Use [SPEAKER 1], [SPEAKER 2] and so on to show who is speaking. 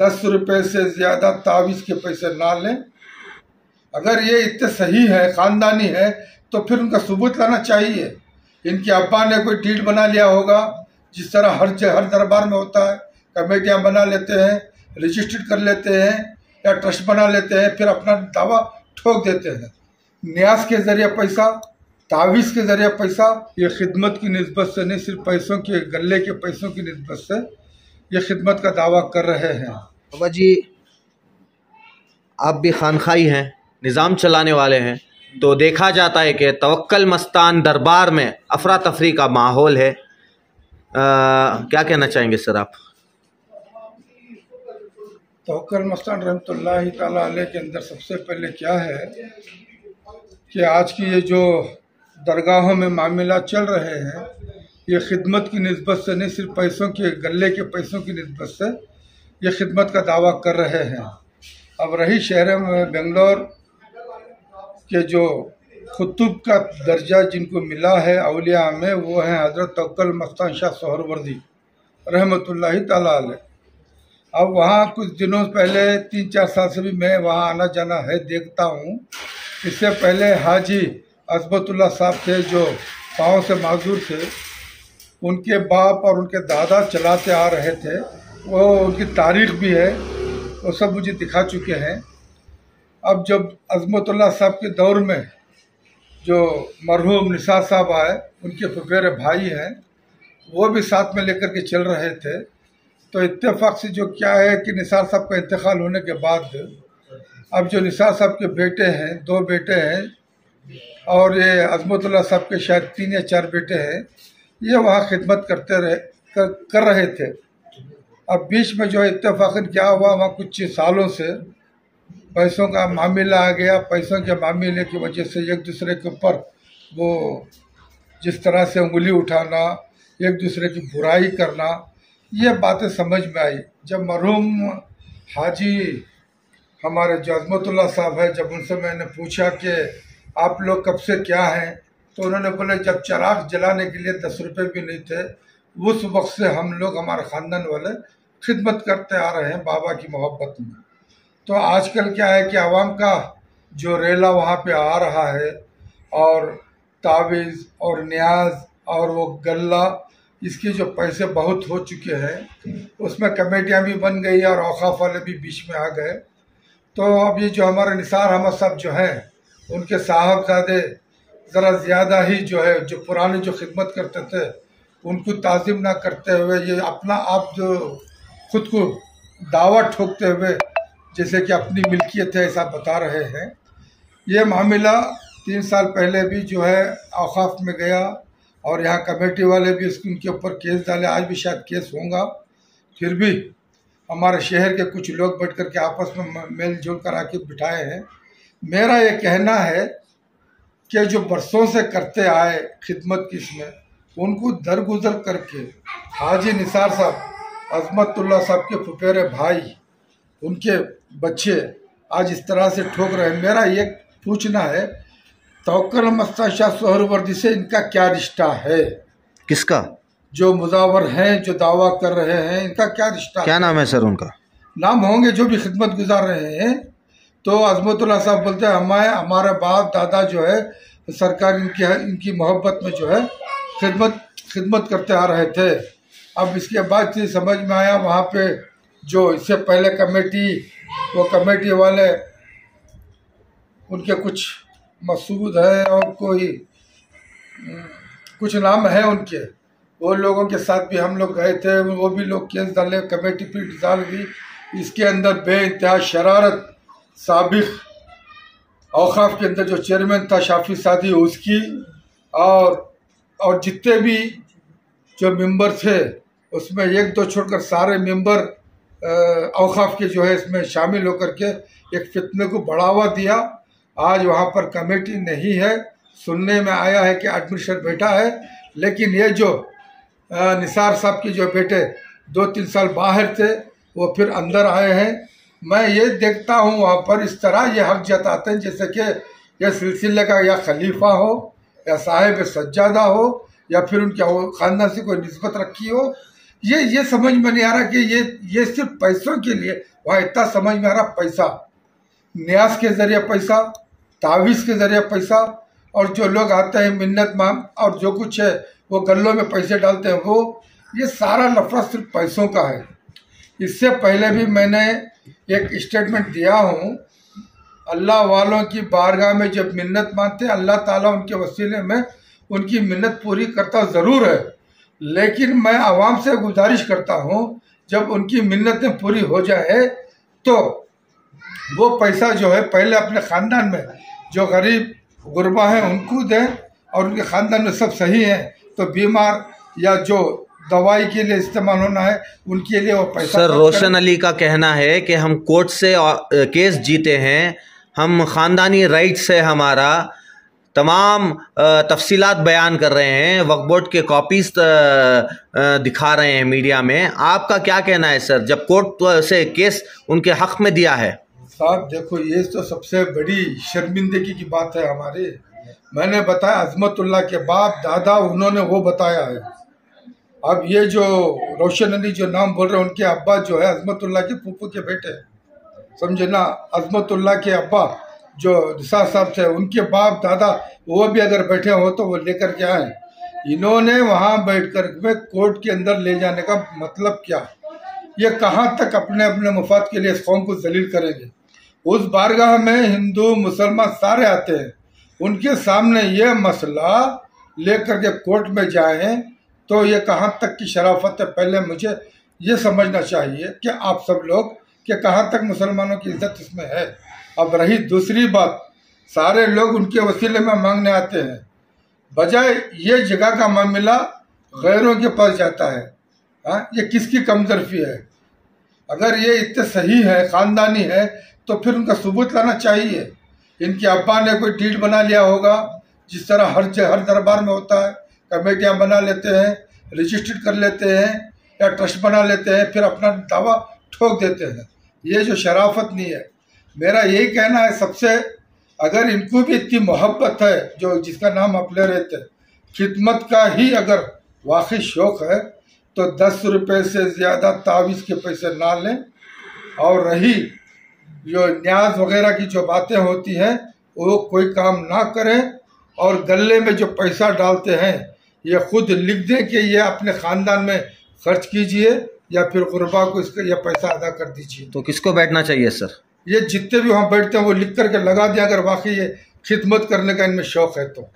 [SPEAKER 1] 10 रुपये से ज़्यादा तावीज़ के पैसे ना लें। अगर ये इतने सही है, ख़ानदानी है, तो फिर उनका सबूत लाना चाहिए। इनके अब्बा ने कोई डीड बना लिया होगा, जिस तरह हर दरबार में होता है। कमेटियां बना लेते हैं, रजिस्टर्ड कर लेते हैं या ट्रस्ट बना लेते हैं, फिर अपना दावा ठोक देते हैं। न्यास के ज़रिए पैसा, तावीज़ के ज़रिए पैसा, ये खिदमत की निस्बत से नहीं, सिर्फ पैसों के गले के पैसों की निस्बत से ये खिदमत का दावा कर रहे हैं।
[SPEAKER 2] बाबा जी, आप भी खानखाई हैं, निज़ाम चलाने वाले हैं, तो देखा जाता है कि तवक्कल मस्तान दरबार में अफरा तफरी का माहौल है। क्या कहना चाहेंगे सर आप?
[SPEAKER 1] तवक्कल मस्तान रहमतुल्लाहि ताला अलैह के अंदर सबसे पहले क्या है कि आज की ये जो दरगाहों में मामला चल रहे हैं, ये खिदमत की निस्बत से नहीं, सिर्फ पैसों के गले के पैसों की निस्बत से ये खिदमत का दावा कर रहे हैं। अब रही शहर में बेंगलोर के जो कुतुब का दर्जा जिनको मिला है औलिया में, वो हैं हज़रत तवक्कल मस्तान शाह सोहरवर्दी रहमतुल्लाहि ताला अलैह। अब वहाँ कुछ दिनों पहले 3-4 साल से भी मैं वहाँ आना जाना है, देखता हूँ। इससे पहले हाजी अज़मतुल्लाह साहब थे जो पाँव से माजूर थे, उनके बाप और उनके दादा चलाते आ रहे थे। वो उनकी तारीख़ भी है, वो सब मुझे दिखा चुके हैं। अब जब अज़मतुल्लाह साहब के दौर में जो मरहूम निसार साहब आए, उनके फुफेरे भाई हैं, वो भी साथ में लेकर के चल रहे थे। तो इत्तेफाक से जो क्या है कि निसार साहब का इंतकाल होने के बाद अब जो निसार साहब के बेटे हैं, 2 बेटे हैं, और ये अज़मतुल्लाह साहब के शायद 3 या 4 बेटे हैं, ये वहाँ खिदमत कर रहे थे। अब बीच में जो इत्तेफाकन क्या हुआ, वहाँ कुछ सालों से पैसों का मामला आ गया। पैसों के मामले की वजह से एक दूसरे के ऊपर वो जिस तरह से उंगली उठाना, एक दूसरे की बुराई करना, ये बातें समझ में आई। जब मरहूम हाजी हमारे जो अज़मतुल्लाह साहब है, जब उनसे मैंने पूछा कि आप लोग कब से क्या हैं, तो उन्होंने बोले जब चिराग जलाने के लिए 10 रुपये भी नहीं थे, उस वक्त से हम लोग, हमारे ख़ानदान वाले खिदमत करते आ रहे हैं बाबा की मोहब्बत में। तो आजकल क्या है कि आवाम का जो रेला वहाँ पे आ रहा है, और तावीज़ और न्याज और वो गल्ला, इसके जो पैसे बहुत हो चुके हैं, उसमें कमेटियाँ भी बन गई और औकाफ वाले भी बीच में आ गए। तो अब ये जो हमारे निसार अहमद साहब जो हैं, उनके साहबजादे ज़रा ज़्यादा ही जो है, जो पुराने जो खिदमत करते थे उनको ताज़ीम ना करते हुए, ये अपना आप जो खुद को दावा ठोकते हुए जैसे कि अपनी मिल्कियत है ऐसा बता रहे हैं। ये मामला 3 साल पहले भी जो है औकाफ में गया, और यहाँ कमेटी वाले भी उनके ऊपर केस डाले। आज भी शायद केस होगा। फिर भी हमारे शहर के कुछ लोग बैठ कर के आपस में मेल जोल कर आके बिठाए हैं। मेरा ये कहना है कि जो बरसों से करते आए खिदमत की, इसमें उनको दरगुजर करके हाजी निसार साहब, अज़मतुल्लाह साहब के फुफेरे भाई, उनके बच्चे आज इस तरह से ठोक रहे हैं। मेरा ये पूछना है, तवक्कल मस्तान शाह सोहरवर्दी से इनका क्या रिश्ता है?
[SPEAKER 2] किसका?
[SPEAKER 1] जो मुजावर हैं, जो दावा कर रहे हैं, इनका क्या रिश्ता?
[SPEAKER 2] क्या नाम है सर उनका?
[SPEAKER 1] नाम होंगे जो भी खिदमत गुजार रहे हैं। तो अज़मतुल्लाह साहब बोलते हैं हमारे बाप दादा जो है सरकार इनकी मोहब्बत में जो है खिदमत करते आ रहे थे। अब इसके बाद से समझ में आया, वहाँ पे जो इससे पहले कमेटी, वो कमेटी वाले उनके कुछ मसूद है और कोई कुछ नाम है उनके, वो लोगों के साथ भी हम लोग गए थे। वो भी लोग केस डाले, कमेटी फिर डिसाल हुई। इसके अंदर बेइंतहा शरारत, साबिक औकाफ के अंदर जो चेयरमैन था शाफी सादी, उसकी और जितने भी जो मेंबर थे उसमें 1-2 छोड़कर सारे मेंबर औकाफ के जो है इसमें शामिल होकर के एक फितने को बढ़ावा दिया। आज वहाँ पर कमेटी नहीं है। सुनने में आया है कि एडमिनिस्ट्रेटर बैठा है, लेकिन ये जो निसार साहब के जो बेटे 2-3 साल बाहर थे, वो फिर अंदर आए हैं। मैं ये देखता हूँ वहाँ पर इस तरह ये हक जताते हैं जैसे कि यह सिलसिले का या खलीफा हो या साहिब सज्जादा हो या फिर उनके ख़ानदान से कोई निस्बत रखी हो। ये समझ में नहीं आ रहा कि ये सिर्फ पैसों के लिए, वहाँ इतना समझ में आ रहा पैसा, न्यास के जरिए पैसा, तावीज़ के जरिए पैसा, और जो लोग आते हैं मिन्नत मांग और जो कुछ है वो गल्लों में पैसे डालते हैं, वो ये सारा लफड़ा सिर्फ पैसों का है। इससे पहले भी मैंने एक स्टेटमेंट दिया हूँ, अल्लाह वालों की बारगाह में जब मिन्नत मांगते हैं अल्लाह ताला उनके वसीले में उनकी मिन्नत पूरी करता ज़रूर है, लेकिन मैं आवाम से गुजारिश करता हूँ जब उनकी मिन्नतें पूरी हो जाए तो वो पैसा जो है पहले अपने ख़ानदान में जो गरीब गुरबा हैं उनको दें, और उनके ख़ानदान में सब सही हैं तो बीमार या जो दवाई के लिए इस्तेमाल होना है उनके लिए वो पैसा।
[SPEAKER 2] सर, रोशन अली का कहना है कि हम कोर्ट से केस जीते हैं, हम ख़ानदानी राइट से हमारा तमाम तफसीलात बयान कर रहे हैं, वक्फ बोर्ड के कॉपीज़ दिखा रहे हैं मीडिया में। आपका क्या कहना है सर, जब कोर्ट से केस उनके हक़ में दिया है?
[SPEAKER 1] साहब देखो, ये तो सबसे बड़ी शर्मिंदगी की बात है हमारे। मैंने बताया अजमतुल्लाह के बाप दादा उन्होंने वो बताया है। अब ये जो रोशन अली जो नाम बोल रहे हैं उनके अब्बा जो है अजमतुल्लाह के फूफू के बेटे, समझे ना। अजमतुल्लाह के अब्बा जो निसार साहब थे उनके बाप दादा वो भी अगर बैठे हो तो वो लेकर के आए। इन्होंने वहाँ बैठ कर में कोर्ट के अंदर ले जाने का मतलब क्या? ये कहाँ तक अपने अपने मुफाद के लिए इस कौम को जलील करेंगे? उस बारगाह में हिंदू मुसलमान सारे आते हैं, उनके सामने ये मसला लेकर के कोर्ट में जाएं तो ये कहाँ तक की शराफत है? पहले मुझे ये समझना चाहिए कि आप सब लोग कि कहाँ तक मुसलमानों की इज्जत इसमें है। अब रही दूसरी बात, सारे लोग उनके वसीले में मांगने आते हैं, बजाय ये जगह का मामला गैरों के पास जाता है। हाँ, ये किसकी कमजोरी है? अगर ये इतने सही है, ख़ानदानी है, तो फिर उनका सबूत लाना चाहिए। इनके अब्बा ने कोई डीड बना लिया होगा, जिस तरह हर दरबार में होता है, कमेटियाँ बना लेते हैं, रजिस्टर्ड कर लेते हैं या ट्रस्ट बना लेते हैं, फिर अपना दावा ठोक देते हैं। ये जो शराफत नहीं है। मेरा यही कहना है सबसे, अगर इनको भी इतनी मोहब्बत है जो जिसका नाम आप ले रहे थे, खिदमत का ही अगर वाकई शौक़ है तो 10 रुपये से ज़्यादा तावीज़ के पैसे ना लें। और रही जो न्याज वगैरह की जो बातें होती हैं वो कोई काम ना करें, और गले में जो पैसा डालते हैं ये खुद लिख दें कि ये अपने ख़ानदान में खर्च कीजिए या फिर गुरबा को इसका यह पैसा अदा कर दीजिए।
[SPEAKER 2] तो किसको बैठना चाहिए सर?
[SPEAKER 1] ये जितने भी वहाँ बैठते हैं वो लिख करके लगा दें, अगर वाकई ये खिदमत करने का इनमें शौक़ है तो।